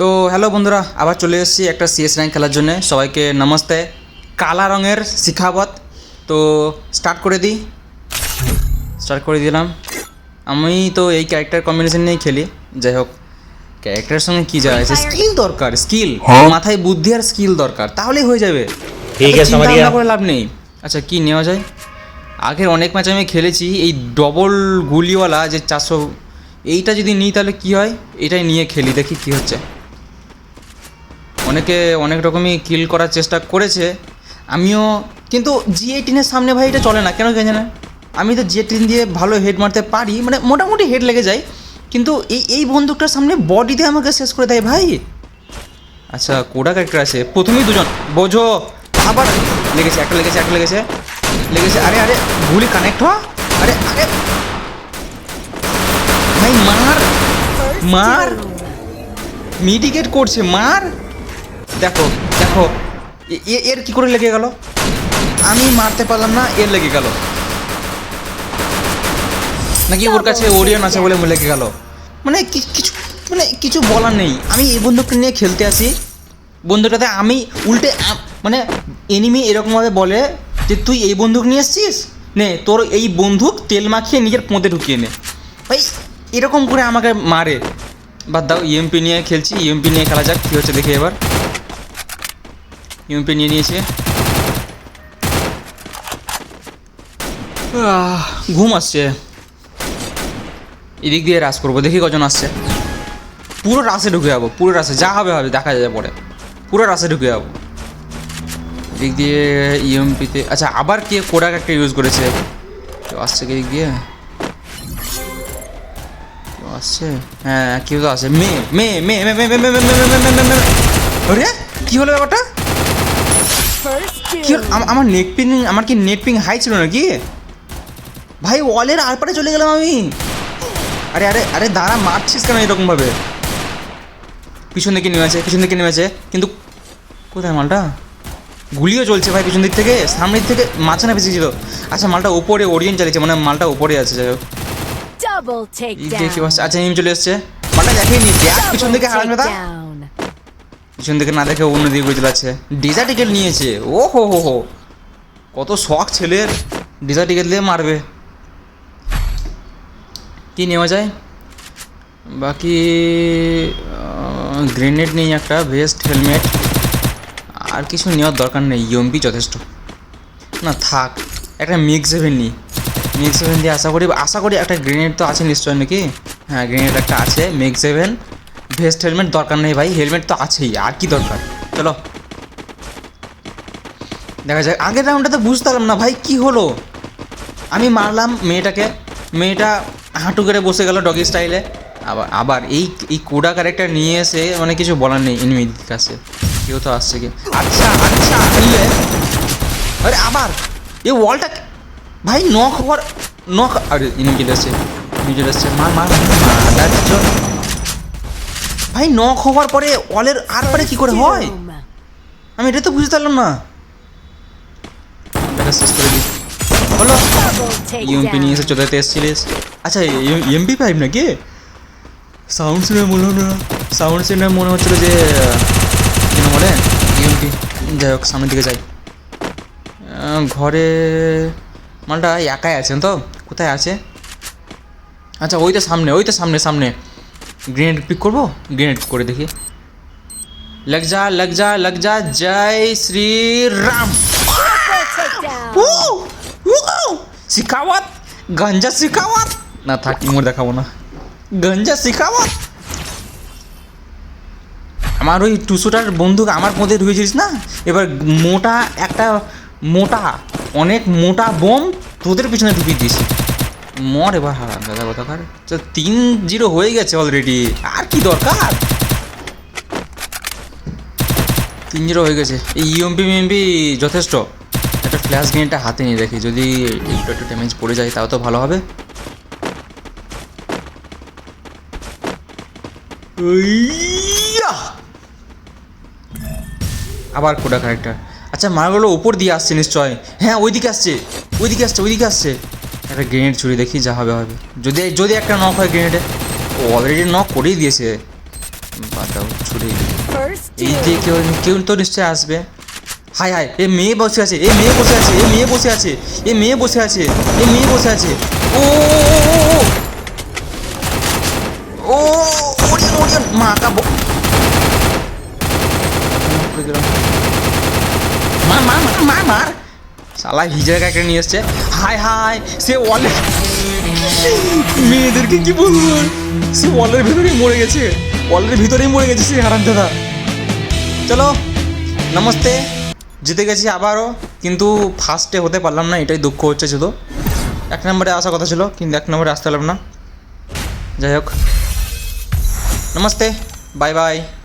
তো হ্যালো বন্ধুরা, আবার চলে এসেছি একটা সিএস র্যাঙ্ক খেলার জন্য। সবাইকে নমস্তে। কালা রঙের শিখাবত। তো স্টার্ট করে দিলাম। আমি তো এই ক্যারেক্টার কম্বিনেশন নিয়েই খেলি। যাই হোক, ক্যারেক্টারের সঙ্গে কী যায় আছে, স্কিল দরকার, স্কিল, মাথায় বুদ্ধি আর স্কিল দরকার, তাহলেই হয়ে যাবে। ঠিক আছে, চিন্তা ভাবনা করে লাভ নেই। আচ্ছা, কি নেওয়া যায়? আগের অনেক ম্যাচ আমি খেলেছি এই ডবল গুলিওয়ালা যে 400, এইটা যদি নিই তাহলে কি হয়, এটাই নিয়ে খেলি, দেখি কি হচ্ছে। অনেকে অনেক রকমই কিল করার চেষ্টা করেছে, আমিও, কিন্তু G18-এর সামনে ভাই এটা চলে না, কেন কে জানে। আমি তো G18 দিয়ে ভালো হেড মারতে পারি, মানে মোটামুটি হেড লেগে যায়, কিন্তু এই বন্দুকটার সামনে বডিতে আমাকে শেষ করে দেয় ভাই। আচ্ছা, কোডা ক্যারেক্টার আছে, প্রথমেই দুজন, বোঝো। আবার লেগেছে, একটা লেগেছে। আরে আরে, গুলি কানেক্ট হওয়া, আরে আরে ভাই, মার মিডিকেট করছে, মার। দেখো এর কি করে লেগে গেল, আমি মারতে পারলাম না, এর লেগে গেল নাকি ওর কাছে ওরিয়ন আছে বলে লেগে গেল। মানে কিছু বলার নেই। আমি এই বন্দুকটা নিয়ে খেলতে আসি, বন্দুকটাতে আমি উল্টে মানে এনিমি এরকমভাবে বলে যে তুই এই বন্দুক নিয়ে এসছিস, নে তোর এই বন্দুক তেল মাখিয়ে নিজের পোঁতে ঢুকিয়ে নে। ভাই এরকম করে আমাকে মারে। বাদ দাও, ইএমপি নিয়ে খেলছি, ইএমপি নিয়ে খেলা যাক, কী হচ্ছে দেখি এবার। ইউএমপি নিয়ে নিয়েছে, ঘুম আসছে। এদিক দিয়ে রাশ করবো, দেখি কজন আসছে। পুরো রাশে ঢুকে যাবো, পুরো রাশে, যা হবে দেখা যাবে পরে। পুরো রাশে ঢুকে যাবো এদিক দিয়ে ইএমপিতে। আচ্ছা, আবার কে কোডাক একটা ইউজ করেছে, কেউ আসছে কি এদিক দিয়ে, কেউ আসছে, হ্যাঁ কেউ তো আসে। আরে কি হলো ব্যাপারটা, কি আমার আমার কি নেট পিং হাই ছিল নাকি ভাই? ওয়ালের আরপারে চলে গেলাম আমি। আরে আরে আরে দাঁড়া, মারছিস কেন এরকমভাবে? পিছন দিকে নেমেছে, কিন্তু কোথায় মালটা? গুলিও চলছে ভাই পিছন দিক থেকে, সামনের দিক থেকে মাঝখানে ফেসেছিল। আচ্ছা, মালটা ওপরে ওরিয়েন্ট চালিয়েছে, মানে মালটা ওপরে আছে। যাই হোক, আচ্ছা এম চলে এসছে, মালটা দেখেই নি, দেখ পিছন দিকে হারান দা, পিছন দিকে না দেখে অন্য দিকে চলে যাচ্ছে। ডিজার টিকেট নিয়েছে, ও হো, কত শখ ছেলের, ডিজার টিকেট দিয়ে মারবে। কি নেওয়া যায় বাকি? গ্রেনেড নেই, একটা ভেস্ট, হেলমেট, আর কিছু নেওয়ার দরকার নেই, ইউএমপি যথেষ্ট। না থাক, একটা মিক্স সেভেন নিই, মিক্স সেভেন দিয়ে আশা করি একটা গ্রেনেড তো আছে নিশ্চয় নাকি? হ্যাঁ, গ্রেনেড একটা আছে, মিক্স সেভেন, ভেস্ট, হেলমেট দরকার নেই ভাই, হেলমেট তো আছেই, আর কি দরকার। চলো দেখা যাক। আগের রাউন্ডটা তো বুঝতে পারলাম না ভাই কি হলো, আমি মারলাম মেয়েটা হাঁটু করে বসে গেল ডগি স্টাইলে। আবার এই কোডা ক্যারেক্টার নিয়ে এসে মানে কিছু বলার নেই, এনিমির কাছে কেউ তো আসছে কি। আচ্ছা আরে আবার এই ওয়ালটা ভাই নক আরে এনিমি চলে আসছে, মার ভাই। নক হওয়ার পরে ওয়ালের আর পারে কি করে হয়, আমি এটা তো বুঝতে পারলাম না। শেষ করে দিই হলো। ইউএমপি নিয়ে এসে চোদাতে এসেছিলিস। আচ্ছা, MP5 নাকি? সাউন্ড শুনে মনে হচ্ছিলো যে কেন বলে ইউএমপি। যাই হোক, সামনের দিকে যাই। ঘরে মালটা একাই আছেন তো, কোথায় আছে? আচ্ছা, ওই তো সামনে। গ্রেনেড পিক করবো, গ্রেনেড করে দেখি। লগ যা জয় শ্রী রাম। শিখাওয়াত, গঞ্জা শিখাওয়াত না, থাক ইমোর দেখাবো না, গঞ্জা শিখাওয়াত। আমার ওই 200টার বন্দুক আমার মধ্যে ঢুকেছিস না, এবার অনেক মোটা বোম তোদের পিছনে ঢুকিয়ে দিয়েছি, মর এবার। হারা দাদা কথাকার, 3-0 হয়ে গেছে অলরেডি, আর কি দরকার? 3-0 হয়ে গেছে। এই ইএমপি যথেষ্ট। একটা ফ্ল্যাশ গ্রেনেডটা হাতে নিয়ে রাখি, যদি একটু ড্যামেজ পড়ে যায় তাও তো ভালো হবে। আবার কোডা ক্যারেক্টার। আচ্ছা, মারগুলো উপর দিয়ে আসছে নিশ্চয়, হ্যাঁ ওইদিকে আসছে। একটা গ্রেনেড ছুড়ে দেখি, যা হবে। যদি একটা নক হয় গ্রেনেডে, ও অলরেডি নক করেই দিয়েছে। বাঁচাও ছুরি। First এই kill. যে কেউ কেউ তো নিশ্চয়ই আসবে। হাই হাই, এ মেয়ে বসে আছে, এ মেয়ে বসে আছে, এ মেয়ে বসে আছে, এ মেয়ে বসে আছে, এ মেয়ে বসে আছে। ও ও ওরিয়ন ওরিয়ন মাকা মার মার মার মার মার। শালা হিজড়া কাকে নিয়ে এসছে। হাই হাই, সে ওয়ালে মেয়েদেরকে কি বলবো, সে ওয়ালের ভিতরেই মরে গেছে, ওয়ালের ভিতরেই মরে গেছে সে হারামজাদা। চলো নমস্তে, জিতে গেছি আবারও, কিন্তু ফার্স্টে হতে পারলাম না, এটাই দুঃখ হচ্ছে শুধু। 1 নম্বরে আসার কথা ছিল, কিন্তু 1 নম্বরে আসতে পারলাম না। যাই হোক, নমস্তে, বাই বাই।